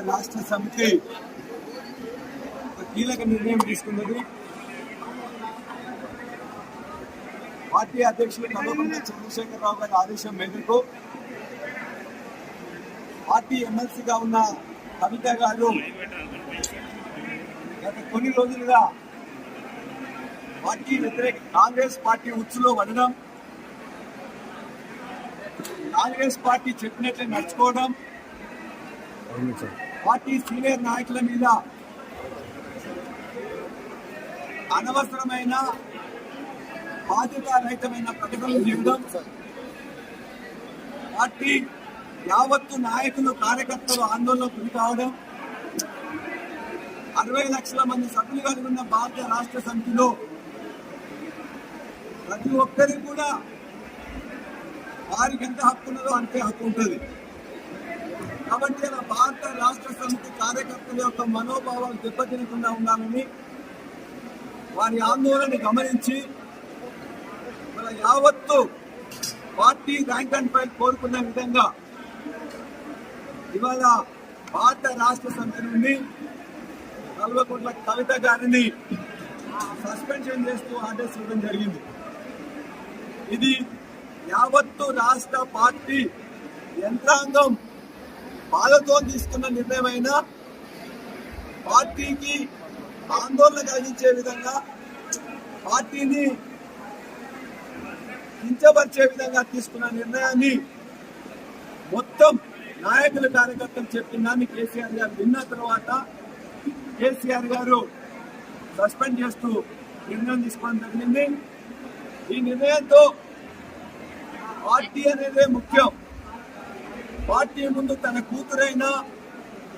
రాష్ట్ర సమితి ఒక కీలక నిర్ణయం తీసుకున్నది. పార్టీ అధ్యక్షులు కల్వకుంట్ల చంద్రశేఖరరావు గారి ఆదేశం మేరకు పార్టీ ఎమ్మెల్సీగా ఉన్న కవిత గారు గత కొన్ని రోజులుగా పార్టీ వ్యతిరేక కాంగ్రెస్ పార్టీ ఉచ్చులో పడడం, కాంగ్రెస్ పార్టీ చెప్పినట్లే నడుచుకోవడం, పార్టీ సీనియర్ నాయకుల మీద అనవసరమైన బాధ్యతారహితమైన ప్రకటనలు చేయడం, పార్టీ యావత్తు నాయకులు కార్యకర్తలు ఆందోళనకు గురి కావడం, 60 లక్షల మంది సభ్యులు కలిగి ఉన్న భారత రాష్ట్ర సమితిలో ప్రతి ఒక్కరికి కూడా వారికి ఎంత హక్కు ఉన్నదో అంతే హక్కు ఉంటుంది. కాబట్టి అలా భారత రాష్ట్ర సమితి కార్యకర్తల యొక్క మనోభావాలు దెబ్బతినకుండా ఉండాలని వారి ఆందోళన గమనించి మన యావత్తు పార్టీ ర్యాంక్ అండ్ ఫైల్ కోరుకున్న విధంగా ఇవాళ భారత రాష్ట్ర సమితి నుండి కల్వకుంట్ల కవిత గారిని సస్పెన్షన్ చేస్తూ ఆర్డర్స్ ఇవ్వడం జరిగింది. ఇది యావత్తు రాష్ట్ర పార్టీ యంత్రాంగం బాధతో తీసుకున్న నిర్ణయమైన పార్టీకి ఆందోళన కలిగించే విధంగా, పార్టీని కించపరిచే విధంగా తీసుకున్న నిర్ణయాన్ని మొత్తం నాయకుల కార్యకర్తలు చెప్పిన దాన్ని కేసీఆర్ గారు విన్న తర్వాత కేసీఆర్ గారు సస్పెండ్ చేస్తూ నిర్ణయం తీసుకోవడం జరిగింది. ఈ నిర్ణయంతో పార్టీ అనేదే ముఖ్యం. పార్టీ ముందు తన కూతురైనా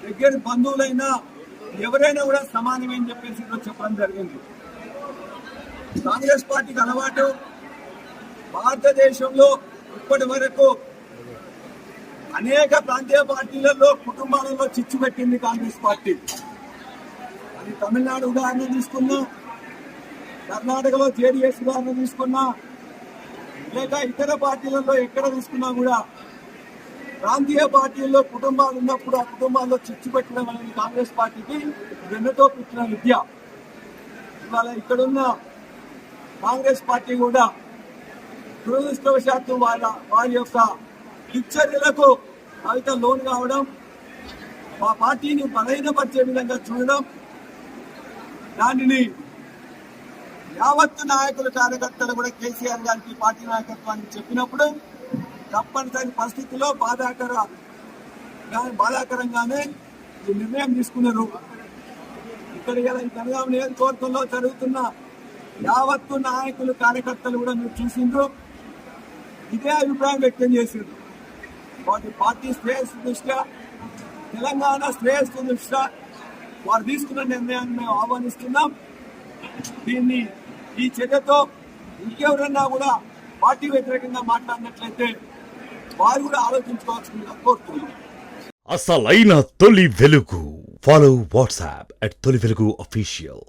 దగ్గర బంధువులైనా ఎవరైనా కూడా సమానమని చెప్పేసి చెప్పడం జరిగింది. కాంగ్రెస్ పార్టీకి అలవాటు భారతదేశంలో ఇప్పటి వరకు అనేక ప్రాంతీయ పార్టీలలో కుటుంబాలలో చిచ్చు పెట్టింది కాంగ్రెస్ పార్టీ. అది తమిళనాడు ఉదాహరణ తీసుకున్నా, కర్ణాటకలో జేడీఎస్ ఉదాహరణ తీసుకున్నా, లేక ఇతర పార్టీలలో ఎక్కడ తీసుకున్నా కూడా ప్రాంతీయ పార్టీల్లో కుటుంబాలు ఉన్నప్పుడు ఆ కుటుంబాల్లో చిచ్చు పెట్టడం అనేది కాంగ్రెస్ పార్టీకి వెన్నతో పుట్టిన విద్య. ఇవాళ ఇక్కడున్న కాంగ్రెస్ పార్టీ కూడా దురదృష్టవశాత్తు వారి యొక్క దుశ్చర్యలకు కవిత లోన్ కావడం, మా పార్టీని బలహీనపరిచే విధంగా చూడడం, దానిని యావత్తు నాయకుల కార్యకర్తలు కూడా కేసీఆర్ గారికి పార్టీ నాయకత్వానికి చెప్పినప్పుడు తప్పనిసరి పరిస్థితుల్లో బాధాకరంగానే ఈ నిర్ణయం తీసుకున్నారు. ఇక్కడ ఈ జనగామ నియోజకవర్గంలో జరుగుతున్న యావత్తు నాయకులు కార్యకర్తలు కూడా మీరు చూసిండ్రు, ఇదే అభిప్రాయం వ్యక్తం చేసిండ్రు. వాటి పార్టీ శ్రేయస్సు దృష్ట్యా, తెలంగాణ శ్రేయస్సు దృష్ట్యా వారు తీసుకున్న నిర్ణయాన్ని మేము ఆహ్వానిస్తున్నాం. ఈ చర్యతో ఇంకెవరన్నా కూడా పార్టీ వ్యతిరేకంగా మాట్లాడినట్లయితే వారు కూడా ఆలోచించుకోవాల్సిందిగా కోరుతున్నాం. అసలైన తొలి వెలుగు. ఫాలో వాట్సాప్ @తొలి వెలుగు official.